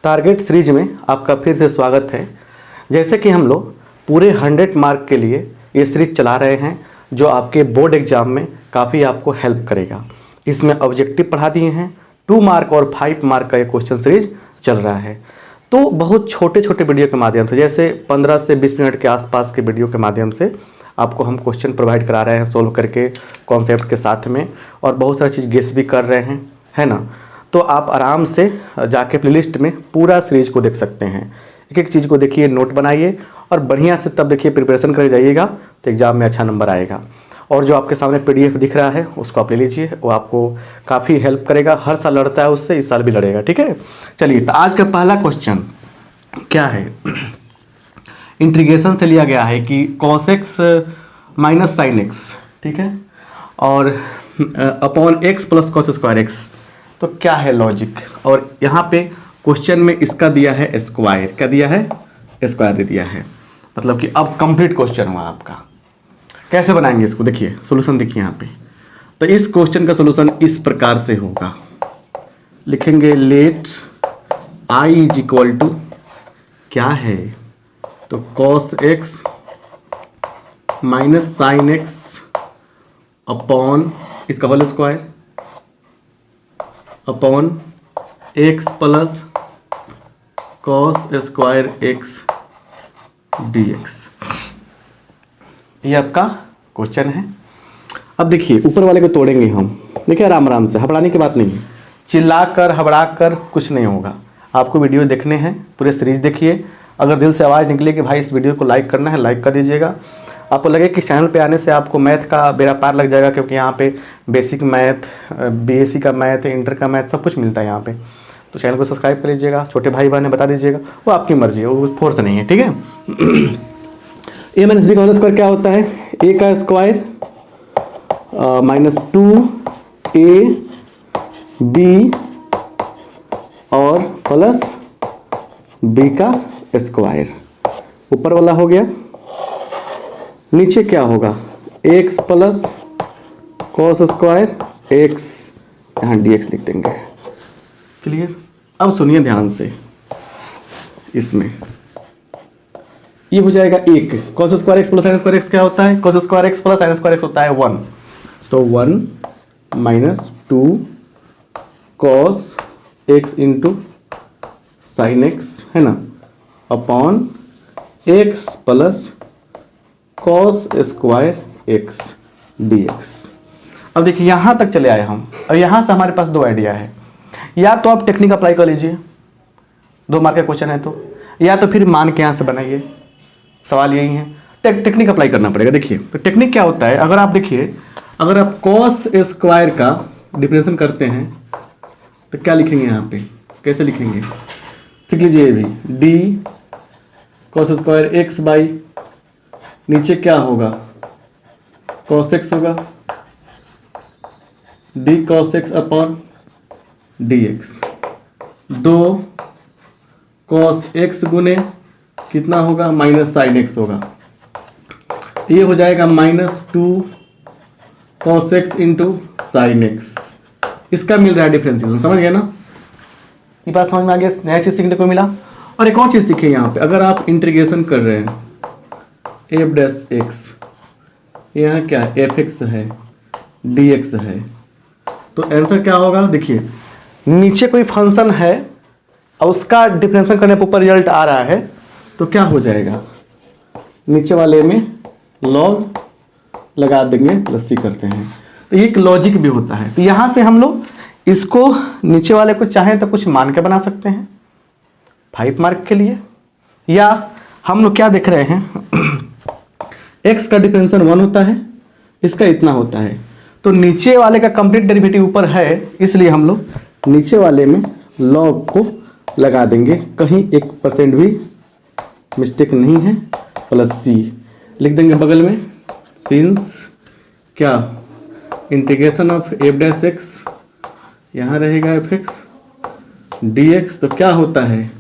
Target series में आपका फिर से स्वागत है। जैसे कि हम लोग पूरे 100 मार्क के लिए ये सीरीज चला रहे हैं जो आपके बोर्ड एग्जाम में काफ़ी आपको हेल्प करेगा। इसमें ऑब्जेक्टिव पढ़ा दिए हैं, 2 मार्क और 5 मार्क का ये क्वेश्चन सीरीज चल रहा है। तो बहुत छोटे छोटे वीडियो के माध्यम से, जैसे 15 से 20 मिनट के आसपास के वीडियो के माध्यम से आपको हम क्वेश्चन प्रोवाइड करा रहे हैं सोल्व करके कॉन्सेप्ट के साथ में, और बहुत सारी चीज़ गेस भी कर रहे हैं, है ना। तो आप आराम से जाके प्लेलिस्ट में पूरा सीरीज को देख सकते हैं। एक एक चीज़ को देखिए, नोट बनाइए और बढ़िया से तब देखिए प्रिपरेशन करके जाइएगा तो एग्ज़ाम में अच्छा नंबर आएगा। और जो आपके सामने PDF दिख रहा है उसको आप ले लीजिए, वो आपको काफ़ी हेल्प करेगा। हर साल लड़ता है उससे, इस साल भी लड़ेगा, ठीक है। चलिए, तो आज का पहला क्वेश्चन क्या है, इंटीग्रेशन से लिया गया है कि cos x minus sine x, ठीक है, और upon x plus cos square x। तो क्या है लॉजिक, और यहाँ पे क्वेश्चन में इसका दिया है स्क्वायर, क्या दिया है, स्क्वायर दे दिया है, मतलब कि अब कंप्लीट क्वेश्चन हुआ आपका। कैसे बनाएंगे इसको, देखिए सॉल्यूशन देखिए यहाँ पे। तो इस क्वेश्चन का सॉल्यूशन इस प्रकार से होगा, लिखेंगे let i is equal to क्या है, तो cos x minus sine x upon इसका whole square upon x plus cos square x dx। ये आपका क्वेश्चन है। अब देखिए ऊपर वाले को तोड़ेंगे हम, देखिए आराम आराम से, हबड़ाने की बात नहीं है, चिल्ला कर हबड़ा कर कुछ नहीं होगा। आपको वीडियो देखने हैं, पूरे सीरीज देखिए। अगर दिल से आवाज़ निकले कि भाई इस वीडियो को लाइक करना है, लाइक कर दीजिएगा। आपको लगे कि चैनल पे आने से आपको मैथ का बेड़ा पार लग जाएगा, क्योंकि यहाँ पे बेसिक मैथ, BSc का मैथ, इंटर का मैथ सब कुछ मिलता है यहाँ पे, तो चैनल को सब्सक्राइब कर लीजिएगा। छोटे भाई बहन बता दीजिएगा, वो आपकी मर्जी है, वो फोर्स नहीं है, ठीक है। a माइनस बी का होल स्क्वायर क्या होता है, a का स्क्वायर माइनस 2ab और प्लस b का स्क्वायर। ऊपर वाला हो गया, नीचे क्या होगा, x plus cos square x, यहाँ dx लिख देंगे। क्लियर। अब सुनिए ध्यान से, इसमें ये हो जाएगा 1, cos square x plus sin square x क्या होता है, cos square x plus sin square x होता है 1, तो 1 minus 2 cos x into sine x, है ना, upon x plus cos square x dx। अब देखिए यहाँ तक चले आए हम, और यहाँ से हमारे पास 2 आइडिया है। या तो आप टेक्निक अप्लाई कर लीजिए, 2 मार्क का क्वेश्चन है तो, या तो फिर मान के यहाँ से बनाइए। सवाल यही है, टेक्निक अप्लाई करना पड़ेगा। देखिए तो टेक्निक क्या होता है, अगर आप देखिए, अगर आप cos स्क्वायर का डिफरेंशिएशन करते हैं तो क्या लिखेंगे यहाँ पे, कैसे लिखेंगे, सीख लीजिए ये भी, d cos square x by, नीचे क्या होगा, cos x होगा, d cos x upon dx। 2 cos x गुने कितना होगा, माइनस साइन x होगा, ये हो जाएगा minus 2 cos x into sine x। इसका मिल रहा है डिफरेंशिएशन, समझ गए ना, ये बात समझ में आ गया। नया चीज सीखने को मिला। और एक और चीज सीखे यहाँ पे, अगर आप इंटीग्रेशन कर रहे हैं f डैश x, यहाँ क्या है, fx है, dx है, तो आंसर क्या होगा, देखिए नीचे कोई फंक्शन है और उसका डिफरेंशिएशन करने पर ऊपर रिजल्ट आ रहा है, तो क्या हो जाएगा, नीचे वाले में लॉग लगा देंगे, प्लस सी करते हैं। तो ये एक लॉजिक भी होता है। तो यहाँ से हम लोग इसको नीचे वाले को चाहें तो कुछ मान के बना सकते हैं 5 मार्क के लिए। या हम लोग क्या देख रहे हैं, x का डिफरेंशिएशन 1 होता है, इसका इतना होता है, तो नीचे वाले का कंप्लीट डेरिवेटिव ऊपर है, इसलिए हम लोग नीचे वाले में लॉग को लगा देंगे, कहीं 1% भी मिस्टेक नहीं है, प्लस सी लिख देंगे बगल में। सिंस क्या, integration of f dash x, यहाँ रहेगा fx dx, तो क्या होता है,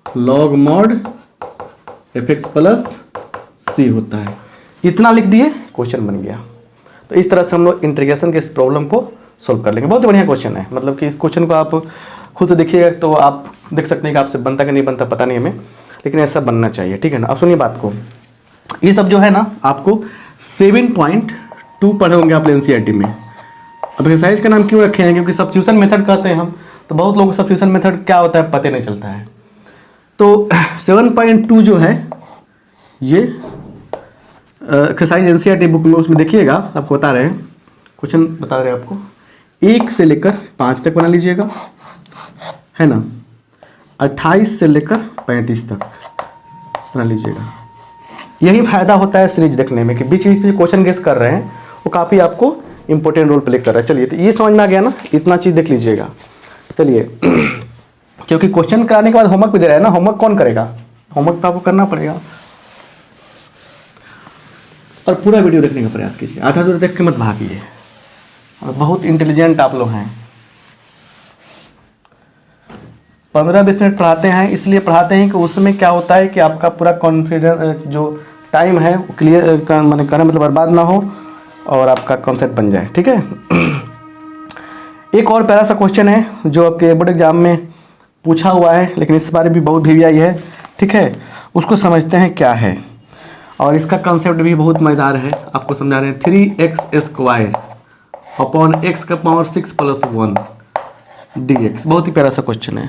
log mod fx प्लस सी होता है। इतना लिख दिए, क्वेश्चन बन गया। तो इस तरह से हम लोग इंटीग्रेशन के इस प्रॉब्लम को सोल्व कर लेंगे। बहुत बढ़िया क्वेश्चन है, मतलब कि इस क्वेश्चन को आप खुद से देखिएगा तो आप देख सकते हैं कि आपसे बनता कि नहीं बनता पता नहीं हमें, लेकिन ऐसा बनना चाहिए, ठीक है ना। अब सुनिए बात को, ये सब जो है ना आपको 7.2 पढ़े होंगे आप एनसीईआरटी में। अब एक्सरसाइज का नाम क्यों रखे हैं, क्योंकि सब्स्टिट्यूशन मेथड कहते हैं हम, तो बहुत लोगों को सब्स्टिट्यूशन मेथड क्या होता है पता नहीं चलता है। तो 7.2 जो है ये एक्सरसाइज एनसीईआरटी बुक में, उसमें देखिएगा आपको बता रहे हैं, क्वेश्चन बता रहे हैं आपको, 1 से लेकर 5 तक बना लीजिएगा, है ना, 28 से लेकर 35 तक बना लीजिएगा। यही फायदा होता है सीरीज देखने में कि बीच बीच में क्वेश्चन गेस कर रहे हैं, वो काफ़ी आपको इंपॉर्टेंट रोल प्ले कर रहा है। चलिए, तो ये समझ में आ गया ना, इतना चीज़ देख लीजिएगा। चलिए क्योंकि क्वेश्चन कराने के बाद होमवर्क भी दे रहा है ना, होमवर्क कौन करेगा, होमवर्क तो आपको करना पड़ेगा। और पूरा वीडियो देखने का प्रयास कीजिए, आधा दूर देख के मत भागिए, और बहुत इंटेलिजेंट आप लोग हैं। 15-20 मिनट पढ़ाते हैं, इसलिए पढ़ाते हैं कि उसमें क्या होता है कि आपका पूरा कॉन्फिडेंस जो टाइम है वो क्लियर मैंने करना, मतलब बर्बाद ना हो और आपका कॉन्सेप्ट बन जाए, ठीक है। एक और प्यारा सा क्वेश्चन है जो आपके बोर्ड एग्जाम में पूछा हुआ है, लेकिन इस बारे भी बहुत वीवीआई है, ठीक है, उसको समझते हैं क्या है। और इसका कंसेप्ट भी बहुत मज़ेदार है, आपको समझा रहे हैं। 3x² अपॉन x का पावर 6 + 1 dx, बहुत ही प्यारा सा क्वेश्चन है।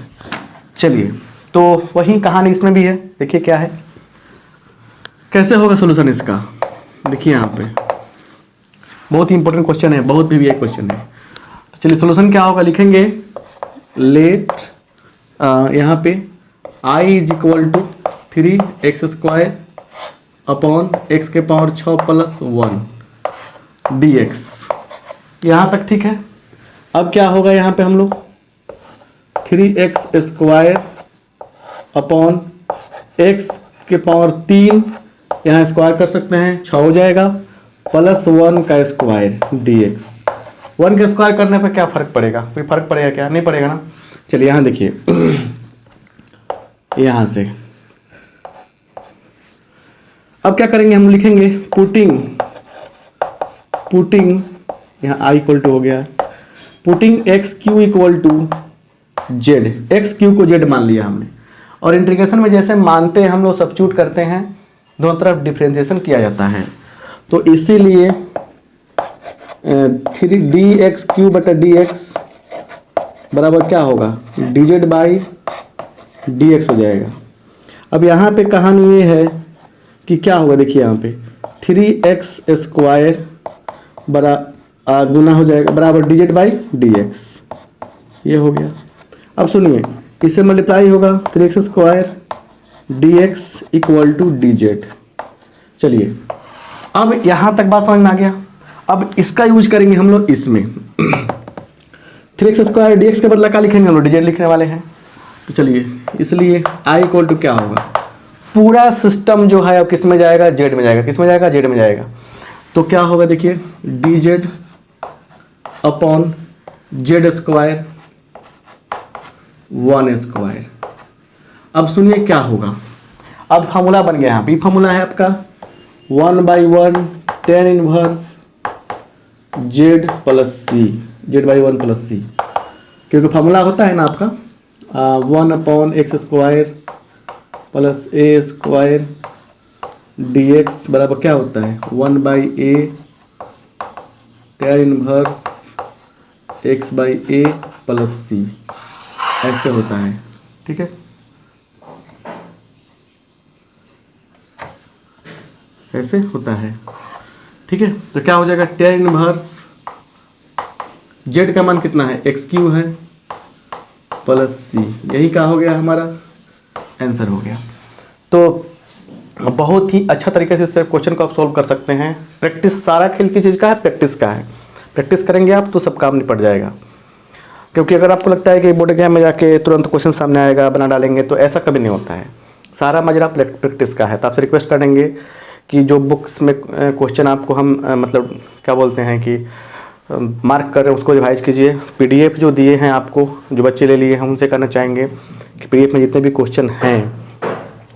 चलिए, तो वही कहानी इसमें भी है, देखिए क्या है, कैसे होगा सोल्यूशन इसका। देखिए यहाँ पे बहुत ही इंपॉर्टेंट क्वेश्चन है, बहुत वीवीआई क्वेश्चन है। तो चलिए सोल्यूशन क्या होगा, लिखेंगे लेट यहाँ पे I = 3x² अपॉन x के पावर 6 + 1 dx। यहाँ तक ठीक है। अब क्या होगा यहाँ पे हम लोग 3x² अपॉन x के पावर 3, यहाँ स्क्वायर कर सकते हैं, 6 हो जाएगा, + 1 का स्क्वायर dx। 1 का स्क्वायर करने पर क्या फ़र्क पड़ेगा, कोई फ़र्क पड़ेगा क्या, नहीं पड़ेगा ना। चलिए यहाँ देखिए, यहाँ से अब क्या करेंगे, हम लिखेंगे पुटिंग यहाँ I = हो गया, पुटिंग xq = z, xq को z मान लिया हमने, और इंटीग्रेशन में जैसे मानते हैं हम लोग सब्स्टिट्यूट करते हैं, दोनों तरफ डिफरेंशिएशन किया जाता है। तो इसीलिए 3dx³ बराबर क्या होगा, dz/dx हो जाएगा। अब यहाँ पे कहानी ये है कि क्या होगा, देखिए यहाँ पे 3x² गुना हो जाएगा बराबर dz/dx, ये हो गया। अब सुनिए, इससे मल्टीप्लाई होगा 3x² dx = dz। चलिए, अब यहाँ तक बात समझ में आ गया। अब इसका यूज करेंगे हम लोग इसमें 3x² dx के बदला क्या लिखेंगे हम लोग, dz लिखने वाले हैं। तो चलिए, इसलिए I = क्या होगा, पूरा सिस्टम जो है अब किस में जाएगा, z में जाएगा, किस में जाएगा, z में जाएगा। तो क्या होगा देखिए, dz अपॉन z² 1²। अब सुनिए क्या होगा, अब फार्मूला बन गया, यहाँ पे फार्मूला है आपका 1/1 tan 1 z + c, z/1 + c, क्योंकि फार्मूला होता है ना आपका 1/x² + a² dx बराबर क्या होता है 1/a tan 1 x/a + c, ऐसे होता है, ठीक है, ऐसे होता है, ठीक है। तो क्या हो जाएगा, tan 1 z का मान कितना है, xq है + c, यही क्या हो गया, हमारा आंसर हो गया। तो बहुत ही अच्छा तरीके से इस क्वेश्चन को आप सोल्व कर सकते हैं। प्रैक्टिस, सारा खेल की चीज़ का है, प्रैक्टिस का है। प्रैक्टिस करेंगे आप तो सब काम निपट जाएगा। क्योंकि अगर आपको लगता है कि बोर्ड एग्जाम में जाके तुरंत क्वेश्चन सामने आएगा, बना डालेंगे, तो ऐसा कभी नहीं होता है। सारा मजरा प्रैक्टिस का है। तो आपसे रिक्वेस्ट करेंगे कि जो बुक्स में क्वेश्चन आपको हम मतलब क्या बोलते हैं कि मार्क कर रहे हैं, उसको रिवाइज कीजिए। PDF जो दिए हैं आपको, जो बच्चे ले लिए हैं, उनसे करना चाहेंगे कि PDF में जितने भी क्वेश्चन हैं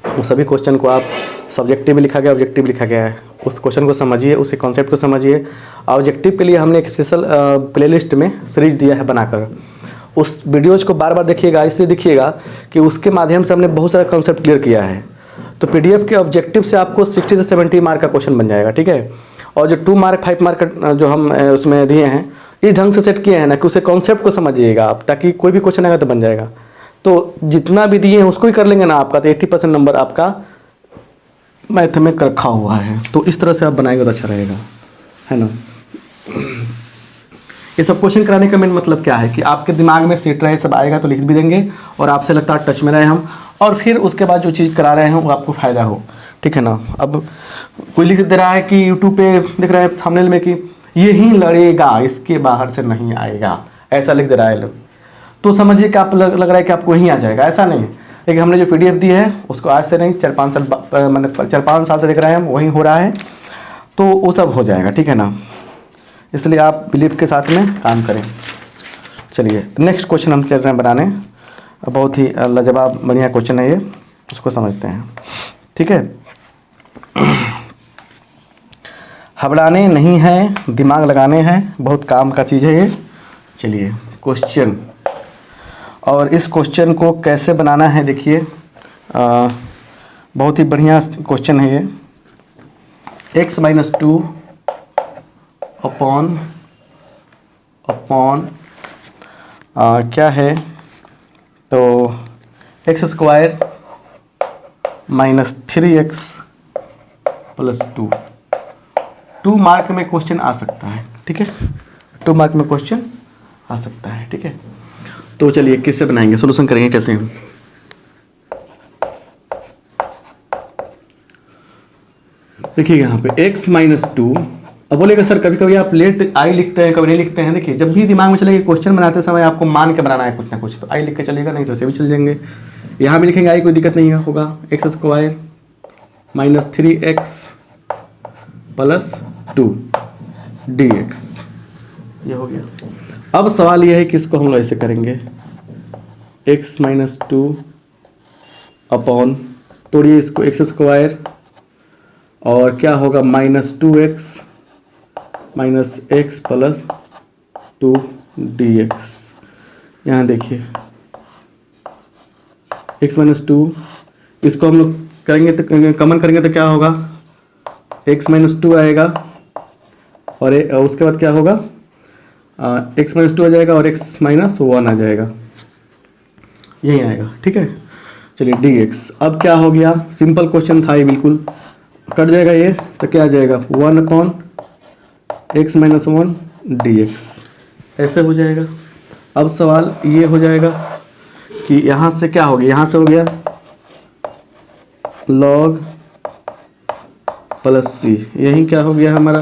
वो सभी क्वेश्चन को आप सब्जेक्टिव भी लिखा गया, ऑब्जेक्टिव लिखा गया है, उस क्वेश्चन को समझिए, उस कॉन्सेप्ट को समझिए। ऑब्जेक्टिव के लिए हमने एक स्पेशल प्लेलिस्ट में सीरीज दिया है बनाकर, उस वीडियोज को बार बार देखिएगा, इसलिए देखिएगा कि उसके माध्यम से हमने बहुत सारा कंसेप्ट क्लियर किया है। तो पीडीएफ के ऑब्जेक्टिव से आपको 60 से 70 मार्क का क्वेश्चन बन जाएगा, ठीक है। और जो 2 मार्क 5 मार्क का जो हम उसमें दिए हैं, इस ढंग से सेट किए हैं ना कि उसे कॉन्सेप्ट को समझिएगा आप, ताकि कोई भी क्वेश्चन आएगा तो बन जाएगा। तो जितना भी दिए हैं उसको ही कर लेंगे ना आपका, तो 80% नंबर आपका मैथ में रखा हुआ है। तो इस तरह से आप बनाएंगे तो अच्छा रहेगा, है ना। ये सब क्वेश्चन कराने का मेन मतलब क्या है कि आपके दिमाग में सेट रहे, सब आएगा तो लिख भी देंगे और आपसे लगता है टच में रहे हम, और फिर उसके बाद जो चीज़ करा रहे हैं वो आपको फ़ायदा हो, ठीक है ना। अब कोई लिख दे रहा है कि यूट्यूब पे दिख रहा है थंबनेल में कि ये ही लड़ेगा, इसके बाहर से नहीं आएगा, ऐसा लिख दे रहा है लोग, तो समझिए कि आप लग रहा है कि आपको वहीं आ जाएगा, ऐसा नहीं है। लेकिन हमने जो पीडीएफ दी है उसको आज से नहीं 4-5 साल मैंने 4-5 साल से देख रहे हैं हम, वहीं हो रहा है, तो वो सब हो जाएगा, ठीक है ना। इसलिए आप बिलीव के साथ में काम करें। चलिए नेक्स्ट क्वेश्चन हम चल रहे हैं बनाने, बहुत ही लाजवाब बढ़िया क्वेश्चन है ये, उसको समझते हैं, ठीक है। हबड़ाने नहीं है, दिमाग लगाने हैं, बहुत काम का चीज़ है ये। चलिए क्वेश्चन, और इस क्वेश्चन को कैसे बनाना है देखिए, बहुत ही बढ़िया क्वेश्चन है ये। x-2 अपॉन क्या है, तो x² - 3x + 2 मार्क में क्वेश्चन आ सकता है, ठीक है। 2 मार्क में क्वेश्चन आ सकता है, ठीक है। तो चलिए किससे बनाएंगे, सोल्यूशन करेंगे कैसे हम। देखिए यहाँ पे x-2, अब बोलेगा सर कभी कभी आप लेट आई लिखते हैं, कभी नहीं लिखते हैं। देखिए जब भी दिमाग में चलेगा क्वेश्चन बनाते समय आपको मान के बनाना है कुछ ना कुछ, तो आई लिख के चलेगा, नहीं तो ऐसे भी चल जाएंगे। यहाँ भी लिखेंगे आई, कोई दिक्कत नहीं होगा। x² - 3x + 2 dx, ये हो गया। अब सवाल यह है कि इसको हम लोग ऐसे करेंगे, x-2 अपॉन, तोड़िए इसको, x² और क्या होगा -2x - x + 2 dx। यहाँ देखिए x-2, इसको हम लोग करेंगे तो कॉमन करेंगे तो क्या होगा, x-2 आएगा और उसके बाद क्या होगा, x-2 आ जाएगा और x-1 आ जाएगा, यही आएगा, ठीक है। चलिए dx, अब क्या हो गया, सिंपल क्वेश्चन था ये, बिल्कुल कट जाएगा ये, तो क्या आ जाएगा 1/x-1 dx, ऐसे हो जाएगा। अब सवाल ये हो जाएगा कि यहाँ से क्या हो गया, यहाँ से हो गया log + c, यही क्या हो गया हमारा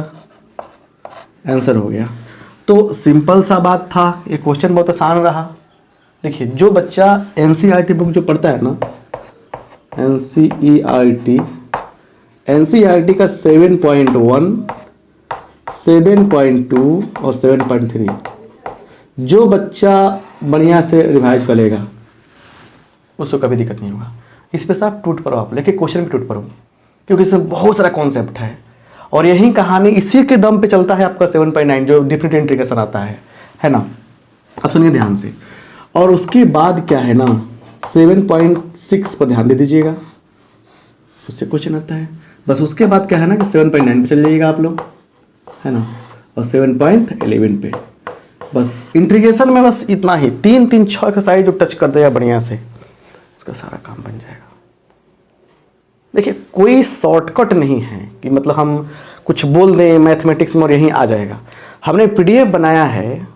आंसर हो गया। तो सिंपल सा बात था, ये क्वेश्चन बहुत आसान रहा। देखिए जो बच्चा एनसीईआरटी बुक जो पढ़ता है ना, एनसीईआरटी का 7.1, 7.2 और 7.3, जो बच्चा बढ़िया से रिवाइज करेगा उसको कभी दिक्कत नहीं होगा। इस पे सब टूट पड़ो आप, लेके क्वेश्चन भी टूट पड़ो, क्योंकि इसमें बहुत सारा कॉन्सेप्ट है और यही कहानी इसी के दम पे चलता है आपका 7.9 जो डिफरेंट इंटीग्रेशन आता है ना। अब सुनिए ध्यान से, और उसके बाद क्या है ना 7.6 पर ध्यान दे दीजिएगा, उससे क्वेश्चन आता है। बस उसके बाद क्या है ना कि 7.9 पे चल जाइएगा आप लोग, है ना, और 7.11 पे। बस इंटीग्रेशन में बस इतना ही, 3-3-6 का साइज जो टच कर देगा बढ़िया से, उसका सारा काम बन जाएगा। देखिए कोई शॉर्टकट नहीं है कि मतलब हम कुछ बोल दें मैथमेटिक्स में और यहीं आ जाएगा। हमने पीडीएफ बनाया है,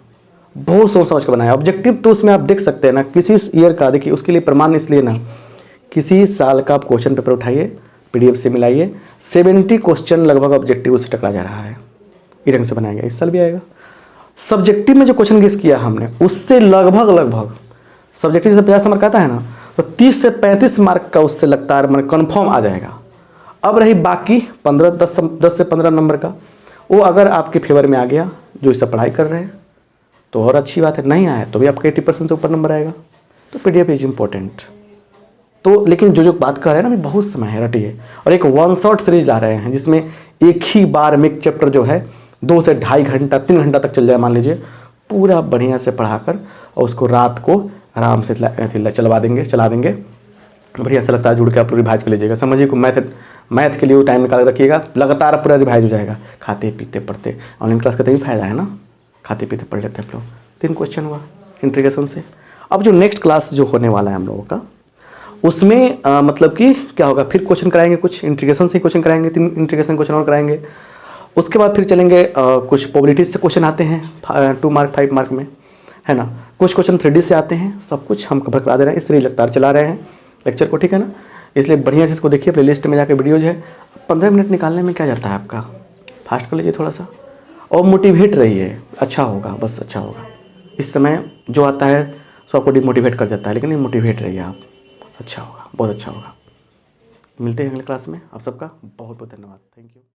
बहुत सोच समझ कर बनाया। ऑब्जेक्टिव तो उसमें आप देख सकते हैं ना, किसी ईयर का, देखिए उसके लिए प्रमाण इसलिए ना, किसी साल का आप क्वेश्चन पेपर उठाइए, पीडीएफ से मिलाइए, 70 क्वेश्चन लगभग ऑब्जेक्टिव उससे टकरा जा रहा है, ये ढंग से बनाएगा, इस साल भी आएगा। सब्जेक्टिव में जो क्वेश्चन गेस किया हमने उससे लगभग सब्जेक्टिव से 50 नंबर का आता है ना, तो 30 से 35 मार्क का उससे लगता है मतलब कन्फर्म आ जाएगा। अब रही बाकी 10 से 15 नंबर का, वो अगर आपके फेवर में आ गया, जो इससे पढ़ाई कर रहे हैं तो और अच्छी बात है, नहीं आया तो भी आपका 80% से ऊपर नंबर आएगा। तो पीडीएफ इज इम्पोर्टेंट। तो लेकिन जो बात कर रहे हैं ना, अभी बहुत समय है, रटिए। और एक 1 शॉट सीरीज ला रहे हैं जिसमें एक ही बार में एक चैप्टर जो है 2 से ढाई घंटा 3 घंटा तक चल जाए, मान लीजिए, पूरा बढ़िया से पढ़ाकर और उसको रात को आराम से चला देंगे। बढ़िया से लगता है, जुड़ के आप लोग रिवाइज कर लीजिएगा। समझिए को मैथ के लिए टाइम निकाल के रखिएगा, लगातार पूरा रिवाइज हो जाएगा। खाते पीते पढ़ते, ऑनलाइन क्लास का तो ही फायदा है ना, खाते पीते पढ़ लेते हैं आप लोग। 3 क्वेश्चन हुआ इंटीग्रेशन से। अब जो नेक्स्ट क्लास जो होने वाला है हम लोगों का, उसमें मतलब कि क्या होगा, फिर क्वेश्चन कराएंगे, कुछ इंटीग्रेशन से क्वेश्चन कराएंगे, 3 इंटीग्रेशन क्वेश्चन और कराएंगे। उसके बाद फिर चलेंगे कुछ प्रोबेबिलिटीज से क्वेश्चन आते हैं 2 मार्क 5 मार्क में, है ना। कुछ क्वेश्चन 3D से आते हैं, सब कुछ हम कवर करा दे रहे हैं, इसलिए लगातार चला रहे हैं लेक्चर को, ठीक है ना। इसलिए बढ़िया से इसको देखिए, प्लेलिस्ट में जाकर वीडियोज है। 15 मिनट निकालने में क्या जाता है आपका, फास्ट कर लीजिए थोड़ा सा और मोटिवेट रहिए, अच्छा होगा, बस अच्छा होगा। इस समय जो आता है सो आपको डिमोटिवेट कर देता है, लेकिन नहीं, मोटिवेट रहिए आप, अच्छा होगा, बहुत अच्छा होगा। मिलते हैं अगले क्लास में। आप सबका बहुत बहुत धन्यवाद, थैंक यू।